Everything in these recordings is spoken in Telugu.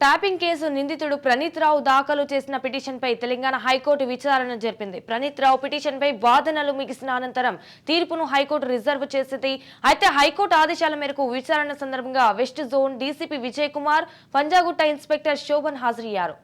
ట్యాపింగ్ కేసు నిందితుడు ప్రణీత్ రావు దాఖలు చేసిన పిటిషన్పై తెలంగాణ హైకోర్టు విచారణ జరిపింది. ప్రణీత్ రావు పిటిషన్పై వాదనలు ముగిసిన అనంతరం తీర్పును హైకోర్టు రిజర్వ్ చేసింది. అయితే హైకోర్టు ఆదేశాల మేరకు విచారణ సందర్భంగా west zone DCP Vijay Kumar, Panjagutta inspector Shobhan హాజరయ్యారు.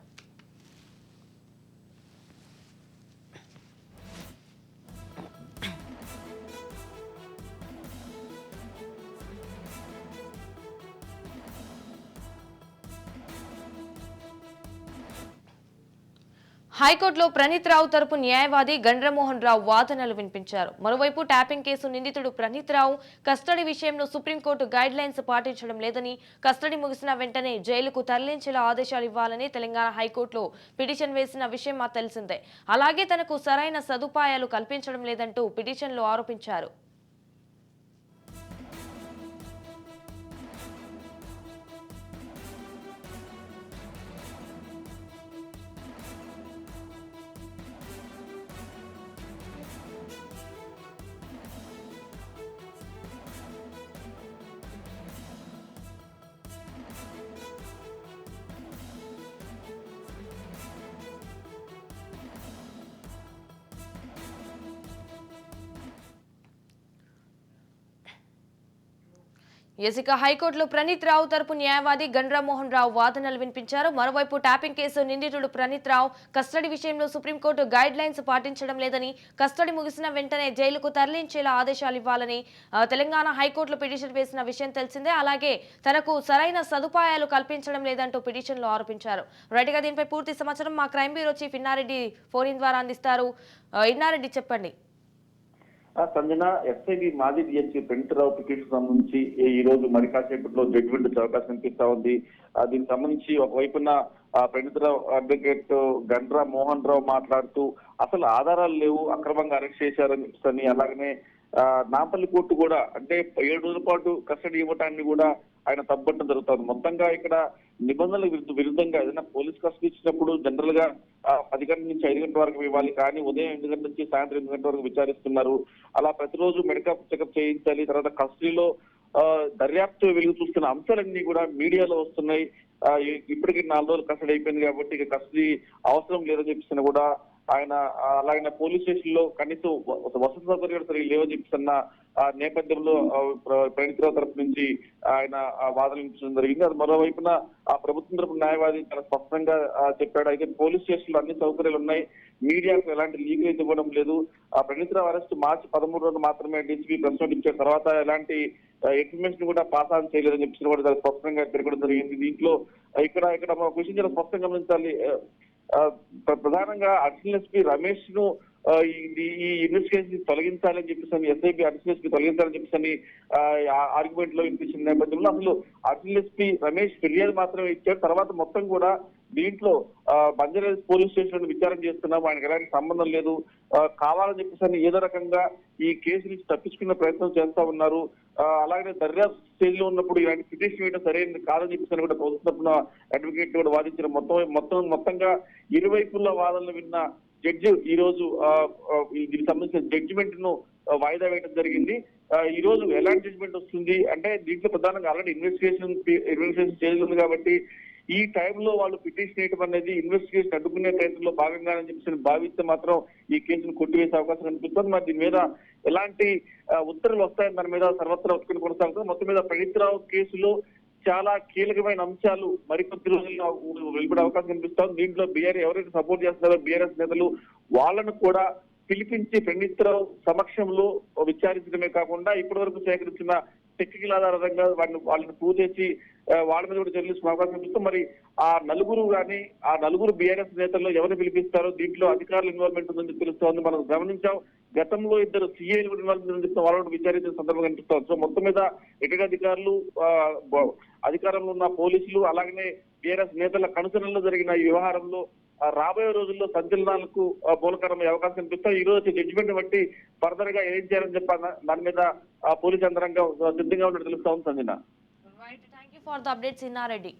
హైకోర్టులో ప్రణీత్ రావు తరపు న్యాయవాది గండ్రమోహన్ రావు వాదనలు వినిపించారు. మరోవైపు ట్యాపింగ్ కేసు నిందితుడు ప్రణీత్ రావు కస్టడీ విషయంలో సుప్రీంకోర్టు గైడ్ లైన్స్ పాటించడం లేదని, కస్టడీ ముగిసిన వెంటనే జైలుకు తరలించేలా ఆదేశాలు ఇవ్వాలని తెలంగాణ హైకోర్టులో పిటిషన్ వేసిన విషయం తెలిసిందే. అలాగే తనకు సరైన సదుపాయాలు కల్పించడం లేదంటూ పిటిషన్లో ఆరోపించారు. ఇక హైకోర్టులో ప్రణీత్ రావు తరపు న్యాయవాది గండ్రమోహన్ రావు వాదనలు వినిపించారు. మరోవైపు ట్యాపింగ్ కేసు నిందితుడు ప్రణీత్ రావు కస్టడీ విషయంలో సుప్రీంకోర్టు గైడ్ లైన్స్ పాటించడం లేదని, కస్టడీ ముగిసిన వెంటనే జైలుకు తరలించేలా ఆదేశాలు ఇవ్వాలని తెలంగాణ హైకోర్టులో పిటిషన్ వేసిన విషయం తెలిసిందే. అలాగే తనకు సరైన సదుపాయాలు కల్పించడం లేదంటూ పిటిషన్లో ఆరోపించారు. రైట్గా దీనిపై పూర్తి సమాచారం మా crime bureau chief Inna Reddy phone in ద్వారా అందిస్తారు. ఇన్నారెడ్డి, చెప్పండి. సంజన, ఎస్ఐబి మాజీ డిఎస్పీ ప్రణీత్ రావు పిటిషన్ సంబంధించి ఈ రోజు మరి కాసేపట్లో జడ్జిమెంట్ వచ్చే అవకాశం కనిపిస్తా ఉంది. దీనికి సంబంధించి ఒకవైపున ప్రణీత్ రావు అడ్వకేట్ గండ్రా మోహన్ రావు మాట్లాడుతూ అసలు ఆధారాలు లేవు, అక్రమంగా అరెస్ట్ చేశారని, అలాగనే నాంపల్లి కోర్టు కూడా అంటే 7 రోజుల పాటు కస్టడీ ఇవ్వటాన్ని కూడా ఆయన తప్పట్టడం జరుగుతుంది. మొత్తంగా ఇక్కడ నిబంధనలకు విరుద్ధంగా ఏదైనా పోలీస్ కస్టడీ ఇచ్చినప్పుడు జనరల్ గా 10 గంటల నుంచి 5 గంటల వరకు ఇవ్వాలి, కానీ ఉదయం 8 గంటల నుంచి సాయంత్రం 8 గంటల వరకు విచారిస్తున్నారు. అలా ప్రతిరోజు మెడికల్ చెకప్ చేయించాలి. తర్వాత కస్టడీలో దర్యాప్తు వెలుగు చూస్తున్న అంశాలన్నీ కూడా మీడియాలో వస్తున్నాయి. ఇప్పటికీ 4 రోజులు కస్టడీ అయిపోయింది కాబట్టి ఇక కస్టడీ అవసరం లేదని చెప్పిస్తున్నా కూడా ఆయన, అలాగే పోలీస్ స్టేషన్ లో కనీసం వసతి సౌకర్యాలు సరిగ్గా లేవని చెప్పిస్తున్న నేపథ్యంలో ప్రణీత్ రావు తరపు నుంచి ఆయన వాదనలు వినిపించడం జరిగింది. అది మరోవైపున ప్రభుత్వం తరపు న్యాయవాది చాలా స్పష్టంగా చెప్పాడు. అయితే పోలీస్ స్టేషన్ లో అన్ని సౌకర్యాలు ఉన్నాయి, మీడియాకు ఎలాంటి లీకులు అయితే ఇవ్వడం లేదు. ప్రణీత్ రావు అరెస్ట్ మార్చి 13 మాత్రమే డీసీపీ ప్రెస్ నోట్ ఇచ్చారు. తర్వాత ఎలాంటి ఇన్ఫర్మేషన్ కూడా పాస్ ఆన్ చేయలేదని చెప్పి కూడా చాలా స్పష్టంగా తిరగడం జరిగింది. దీంట్లో ఇక్కడ ఒక విషయం చాలా స్పష్టంగా గమనించాలి. ప్రధానంగా అడిషనల్ ఎస్పీ రమేష్ ను ఈ ఇన్వెస్టిగేషన్ తొలగించాలని చెప్పేసి ఎస్ఐబి అడిషనల్ ఎస్పీ తొలగించాలని చెప్పేసి ఆర్గ్యుమెంట్ లో వినిపించిన నేపథ్యంలో అసలు అడిషనల్ ఎస్పీ రమేష్ ఫిర్యాదు మాత్రమే ఇచ్చారు. తర్వాత మొత్తం కూడా దీంట్లో బంజారాహిల్స్ పోలీస్ స్టేషన్ విచారణ చేస్తున్నాము, ఆయనకు ఎలాంటి సంబంధం లేదు, కావాలని చెప్పేసి ఏదో రకంగా ఈ కేసు నుంచి తప్పించుకునే ప్రయత్నం చేస్తా ఉన్నారు. అలాగే దర్యాప్తు స్టేజ్ లో ఉన్నప్పుడు ఇలాంటి పిటిషన్ వేయడం సరైనది కాదని చెప్పేసి కూడా ప్రభుత్వం అడ్వకేట్ కూడా వాదించిన మొత్తంగా ఇరువైపుల వాదనలు విన్న జడ్జి ఈ రోజు దీనికి సంబంధించిన జడ్జిమెంట్ ను వాయిదా వేయడం జరిగింది. ఈ రోజు ఎలాంటి జడ్జిమెంట్ వస్తుంది అంటే దీంట్లో ప్రధానంగా ఆల్రెడీ ఇన్వెస్టిగేషన్ స్టేజ్ ఉంది కాబట్టి ఈ టైంలో వాళ్ళు పిటిషన్ వేయడం అనేది ఇన్వెస్టిగేషన్ అడ్డుకునే ప్రయత్నంలో భాగంగానని చెప్పేసి భావిస్తే మాత్రం ఈ కేసును కొట్టివేసే అవకాశం కనిపిస్తుంది. మరి దీని మీద ఎలాంటి ఉత్తర్వులు వస్తాయని దాని మీద సర్వత్రా ఒత్తిడి కొనసాగుతుంది. మొత్తం మీద ప్రణీత్ రావు కేసులో చాలా కీలకమైన అంశాలు మరికొద్ది రోజుల్లో వెలువడే అవకాశం కనిపిస్తుంది. దీంట్లో ఎవరైతే సపోర్ట్ చేస్తున్నారో బీఆర్ఎస్ నేతలు వాళ్ళను కూడా పిలిపించి ప్రణీత్ రావు సమక్షంలో విచారించడమే కాకుండా ఇప్పటి వరకు సేకరించిన టెక్నికల్ ఆధారంగా వాళ్ళని ప్రూవ్ చేసి వాళ్ళ మీద కూడా చర్యలు అవకాశం కనిపిస్తాం. మరి ఆ నలుగురు బీఆర్ఎస్ నేతల్లో ఎవరు పిలిపిస్తారో దీంట్లో అధికారుల ఇన్వాల్వ్మెంట్ ఉందని తెలుస్తోంది. మనం గమనించాం, గతంలో 2 సీఐలు కూడా ఇన్వాల్వ్మెంట్ ఉందని చెప్తాం, వాళ్ళని విచారించిన సందర్భం కనిపిస్తోంది. సో మొత్తం మీద ఎటువంటి అధికారంలో ఉన్న పోలీసులు అలాగనే బీఆర్ఎస్ నేతల కనుసరణలో జరిగిన ఈ వ్యవహారంలో రాబోయే రోజుల్లో సంచలనాలకు మూలకరమయ్యే అవకాశం కనిపిస్తాయి. ఈ రోజు జడ్జిమెంట్ బట్టి ఫర్దర్ గా ఏం చేయాలని చెప్పాలి దాని మీద పోలీసు యంత్రాంగం సిద్ధంగా ఉన్నట్టు తెలుస్తా ఉంది. Sanjana, thank you for the updates Inna Reddy.